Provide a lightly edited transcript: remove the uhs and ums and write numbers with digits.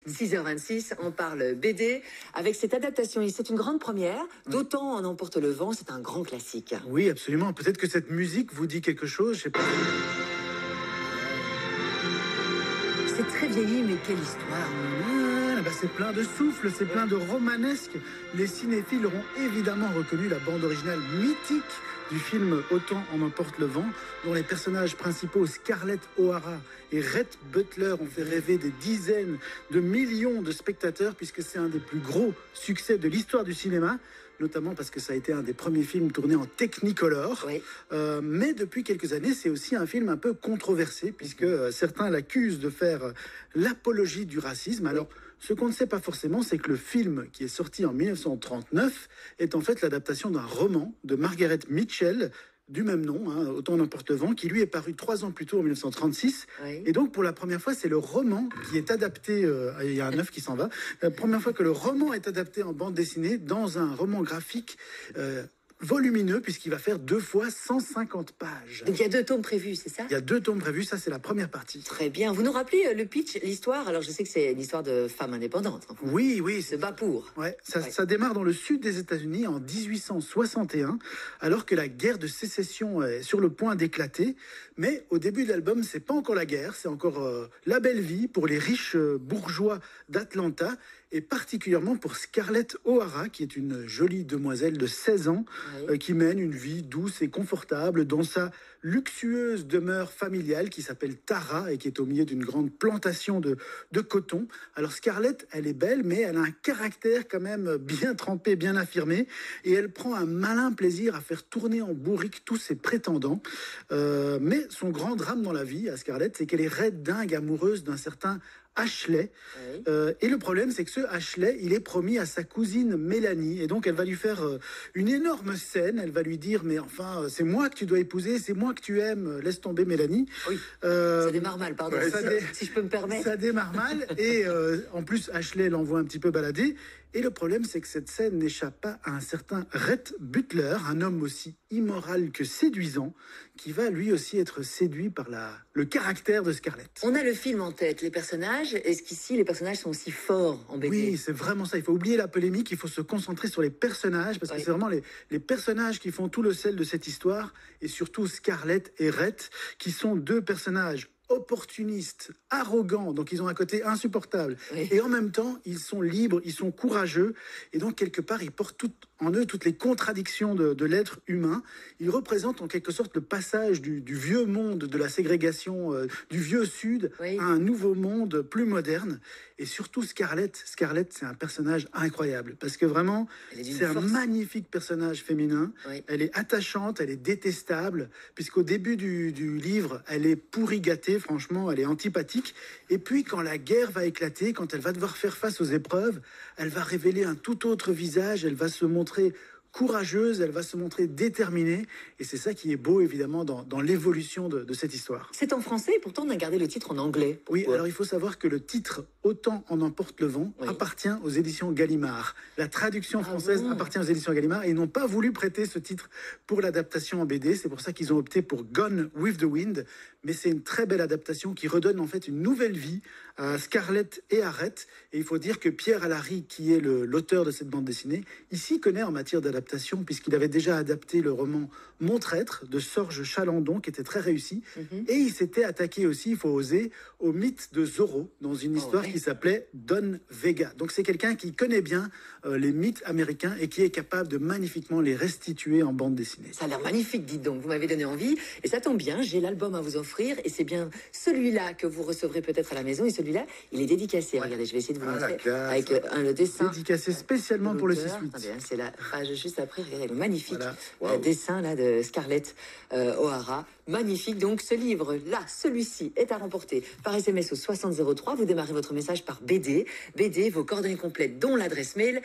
6h26, on parle BD avec cette adaptation. Et c'est une grande première, d'Autant en emporte le vent, c'est un grand classique. Oui, absolument. Peut-être que cette musique vous dit quelque chose, je sais pas. C'est très vieilli, mais quelle histoire! C'est plein de souffle, c'est plein de romanesque. Les cinéphiles auront évidemment reconnu la bande originale mythique du film Autant en emporte le vent, dont les personnages principaux Scarlett O'Hara et Rhett Butler ont fait rêver des dizaines de millions de spectateurs, puisque c'est un des plus gros succès de l'histoire du cinéma, notamment parce que ça a été un des premiers films tournés en Technicolor. Oui. Mais depuis quelques années, c'est aussi un film un peu controversé, puisque certains l'accusent de faire l'apologie du racisme. Alors, ce qu'on ne sait pas forcément, c'est que le film, qui est sorti en 1939, est en fait l'adaptation d'un roman de Margaret Mitchell, du même nom, Autant en emporte le vent, qui lui est paru 3 ans plus tôt, en 1936. Oui. Et donc, pour la première fois, c'est le roman qui est adapté, il y a un œuf qui s'en va, la première fois que le roman est adapté en bande dessinée dans un roman graphique volumineux, puisqu'il va faire 2 fois 150 pages. Donc il y a 2 tomes prévus, c'est ça? Il y a 2 tomes prévus, ça c'est la première partie. Très bien. Vous nous rappelez le pitch, l'histoire? Alors je sais que c'est une histoire de femme indépendante. Enfin, Oui, se bat pour. Ouais, ça démarre dans le sud des États-Unis en 1861, alors que la guerre de sécession est sur le point d'éclater. Mais au début de l'album, c'est pas encore la guerre, c'est encore la belle vie pour les riches bourgeois d'Atlanta, et particulièrement pour Scarlett O'Hara, qui est une jolie demoiselle de 16 ans, qui mène une vie douce et confortable dans sa luxueuse demeure familiale qui s'appelle Tara et qui est au milieu d'une grande plantation de coton. Alors Scarlett, elle est belle, mais elle a un caractère quand même bien trempé, bien affirmé, et elle prend un malin plaisir à faire tourner en bourrique tous ses prétendants. Mais son grand drame dans la vie, à Scarlett, c'est qu'elle est raide dingue amoureuse d'un certain Ashley. Et le problème, c'est que ce Ashley, il est promis à sa cousine Mélanie. Et donc, elle va lui faire une énorme scène. Elle va lui dire, mais enfin, c'est moi que tu dois épouser, c'est moi que tu aimes, laisse tomber Mélanie. Oui, ça démarre mal, pardon, si je peux me permettre. Ça démarre mal. Et en plus, Ashley l'envoie un petit peu balader. Et le problème, c'est que cette scène n'échappe pas à un certain Rhett Butler, un homme aussi immoral que séduisant, qui va lui aussi être séduit par le caractère de Scarlett. On a le film en tête, les personnages. Est-ce qu'ici, les personnages sont aussi forts en BD? Oui, c'est vraiment ça. Il faut oublier la polémique, il faut se concentrer sur les personnages, parce que c'est vraiment les personnages qui font tout le sel de cette histoire, et surtout Scarlett et Rhett, qui sont 2 personnages opportunistes, arrogants, donc ils ont un côté insupportable. Et en même temps, ils sont libres, ils sont courageux, et donc quelque part, ils portent en eux toutes les contradictions de l'être humain. Ils représentent en quelque sorte le passage du vieux monde de la ségrégation, du vieux Sud, à un nouveau monde plus moderne. Et surtout Scarlett, c'est un personnage incroyable, parce que vraiment, c'est un magnifique personnage féminin. Elle est attachante, elle est détestable, puisqu'au début du livre, elle est pourri gâtée, franchement, elle est antipathique. Et puis, quand la guerre va éclater, quand elle va devoir faire face aux épreuves, elle va révéler un tout autre visage, elle va se montrer courageuse, elle va se montrer déterminée, et c'est ça qui est beau évidemment dans l'évolution de cette histoire. C'est en français, et pourtant on a gardé le titre en anglais. Oui, alors il faut savoir que le titre Autant en emporte le vent appartient aux éditions Gallimard. La traduction française appartient aux éditions Gallimard, et ils n'ont pas voulu prêter ce titre pour l'adaptation en BD, c'est pour ça qu'ils ont opté pour Gone with the Wind, mais c'est une très belle adaptation qui redonne en fait une nouvelle vie à Scarlett et à Rhett, et il faut dire que Pierre Alary, qui est l'auteur de cette bande dessinée, ici connaît en matière d'adaptation, puisqu'il avait déjà adapté le roman Mon Traître de Sorge Chalandon, qui était très réussi, et il s'était attaqué aussi, il faut oser, au mythe de Zorro, dans une histoire qui s'appelait Don Vega. Donc c'est quelqu'un qui connaît bien les mythes américains et qui est capable de magnifiquement les restituer en bande dessinée. Ça a l'air magnifique, dites donc, vous m'avez donné envie, et ça tombe bien, j'ai l'album à vous offrir, et c'est bien celui-là que vous recevrez peut-être à la maison, et celui-là, il est dédicacé. Regardez, je vais essayer de vous montrer avec le dessin. Dédicacé spécialement pour le 6-8. C'est la page juste après, regardez le magnifique dessin là de Scarlett O'Hara. Magnifique, donc ce livre-là, celui-ci, est à remporter par SMS au 6003. Vous démarrez votre message par BD. BD, vos coordonnées complètes, dont l'adresse mail,